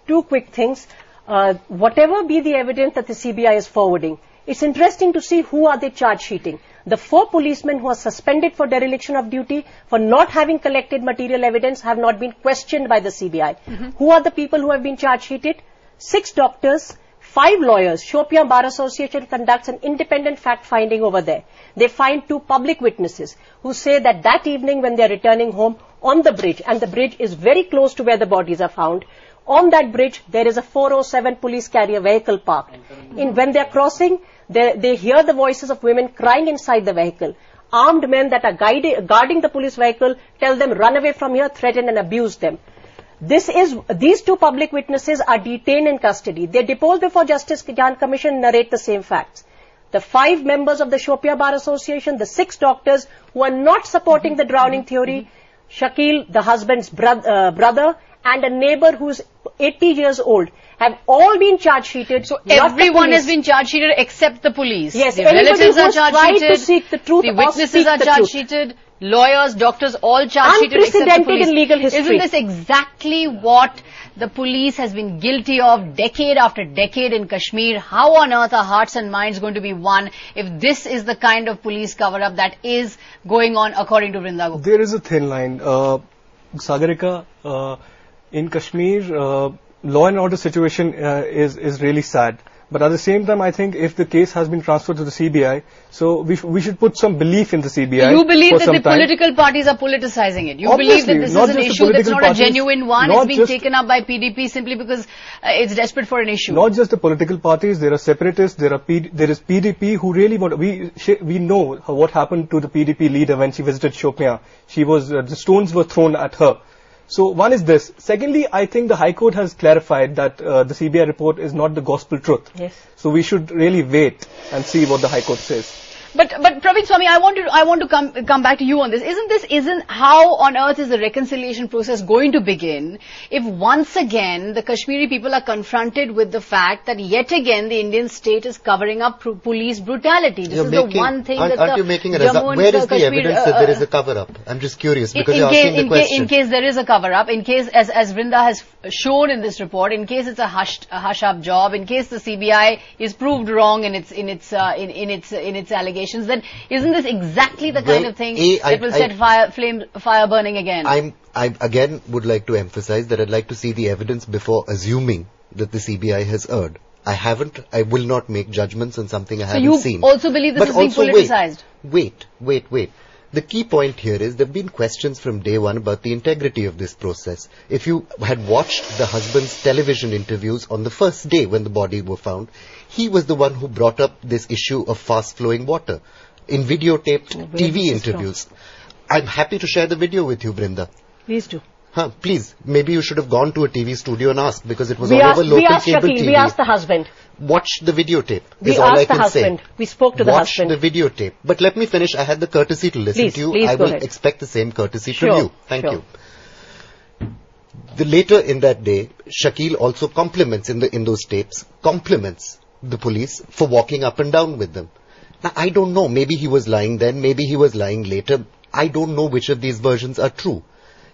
Two quick things. Whatever be the evidence that the CBI is forwarding, it's interesting to see who are they charge sheeting. The 4 policemen who are suspended for dereliction of duty for not having collected material evidence have not been questioned by the CBI. Who are the people who have been charge sheeted? 6 doctors, 5 lawyers. Shopian Bar Association conducts an independent fact-finding over there. They find 2 public witnesses who say that that evening when they are returning home on the bridge, and the bridge is very close to where the bodies are found, on that bridge there is a 407 police carrier vehicle parked. When they are crossing, they hear the voices of women crying inside the vehicle. Armed men that are guarding the police vehicle tell them run away from here, threaten and abuse them. These 2 public witnesses are detained in custody. They deposed before Justice Jan Commission, narrate the same facts. The 5 members of the Shopian Bar Association, the 6 doctors who are not supporting the drowning theory, Shakil, the husband's brother, and a neighbor who's 80 years old, have all been charge sheeted. So everyone has been charge sheeted except the police. Yes, the relatives are charge sheeted. To seek the truth, the witnesses are charge sheeted. Lawyers, doctors, all charge sheeted except the police. In legal history. Isn't this exactly what the police has been guilty of decade after decade in Kashmir? How on earth are hearts and minds going to be won if this is the kind of police cover-up that is going on according to Vrinda Gupta? There is a thin line. Sagarika, in Kashmir, law and order situation is really sad. But at the same time, I think if the case has been transferred to the CBI, so we should put some belief in the CBI. You believe that the political parties are politicizing it. You Obviously, believe that this is an issue that's not a genuine one. It's being taken up by PDP simply because it's desperate for an issue. Not just the political parties. There are separatists. There is PDP who really want. We know what happened to the PDP leader when she visited Shopian. The stones were thrown at her. So one is this. Secondly, I think the High Court has clarified that the CBI report is not the gospel truth. Yes. So we should really wait and see what the High Court says. But Praveen Swami, I want to come back to you on this. Isn't how on earth is the reconciliation process going to begin if once again the Kashmiri people are confronted with the fact that yet again the Indian state is covering up police brutality? This is the one thing that aren't you making a result? Where is the evidence that there is a cover-up? I'm just curious because you're asking the question. In case there is a cover-up, in case as Vrinda has shown in this report, in case it's a hush-up job, in case the CBI is proved wrong in its allegations, then isn't this exactly the kind of thing that will set fire burning again? I again would like to emphasize that I'd like to see the evidence before assuming that the CBI has erred. I will not make judgments on something I haven't seen. So you also believe this is being politicized? Wait. The key point here is there have been questions from day one about the integrity of this process. If you had watched the husband's television interviews on the first day when the body were found, he was the one who brought up this issue of fast-flowing water in videotaped TV interviews. I'm happy to share the video with you, Vrinda. Please do. Please. Maybe you should have gone to a TV studio and asked because it was all over local cable TV. We asked the husband. Watch the videotape. We asked the husband. We spoke to the husband. Watch the videotape. But let me finish. I had the courtesy to listen to you. Please I will expect the same courtesy from you. Thank you. Later in that day, Shakil also compliments in those tapes, compliments the police for walking up and down with them. Now, I don't know. Maybe he was lying then. Maybe he was lying later. I don't know which of these versions are true.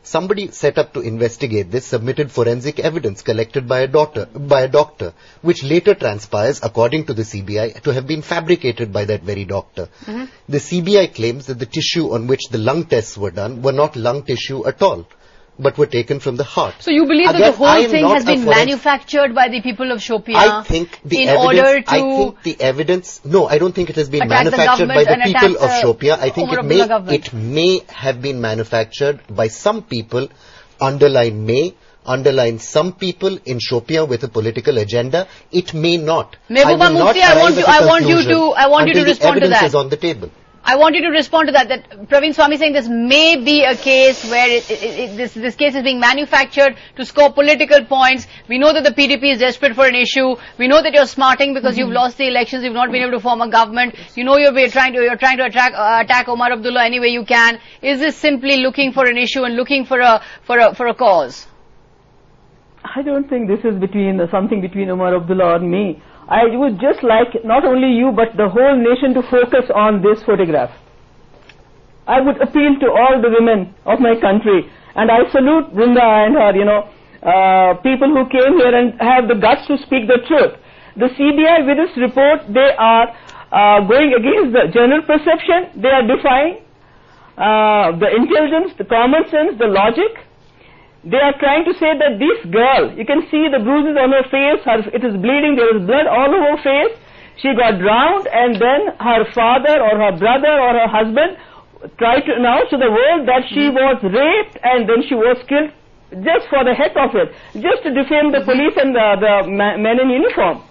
Somebody set up to investigate this, submitted forensic evidence collected by a doctor, which later transpires, according to the CBI, to have been fabricated by that very doctor. The CBI claims that the tissue on which the lung tests were done were not lung tissue at all, but were taken from the heart. So you believe that the whole thing has been manufactured by the people of Shopian I think the evidence, no, I don't think it has been manufactured by the people of Shopian. I think it may have been manufactured by some people, underline some people in Shopian with a political agenda. It may not. Mehbooba Mufti, I want you to respond to that. The evidence is on the table. I want you to respond to that Praveen Swami is saying this may be a case where this case is being manufactured to score political points. We know that the PDP is desperate for an issue. We know that you're smarting because you've lost the elections. You've not been able to form a government. You know you're trying to attack Omar Abdullah any way you can. Is this simply looking for an issue and looking for a cause? I don't think this is something between Omar Abdullah and me. I would just like not only you but the whole nation to focus on this photograph. I would appeal to all the women of my country, and I salute Vrinda and her, people who came here and have the guts to speak the truth. The CBI with this report, they are going against the general perception. They are defying the intelligence, the common sense, the logic. They are trying to say that this girl, you can see the bruises on her face, it is bleeding, there is blood all over her face. She got drowned, and then her father or her brother or her husband tried to announce to the world that she was raped and then she was killed just for the heck of it, just to defame the police and the men in uniform.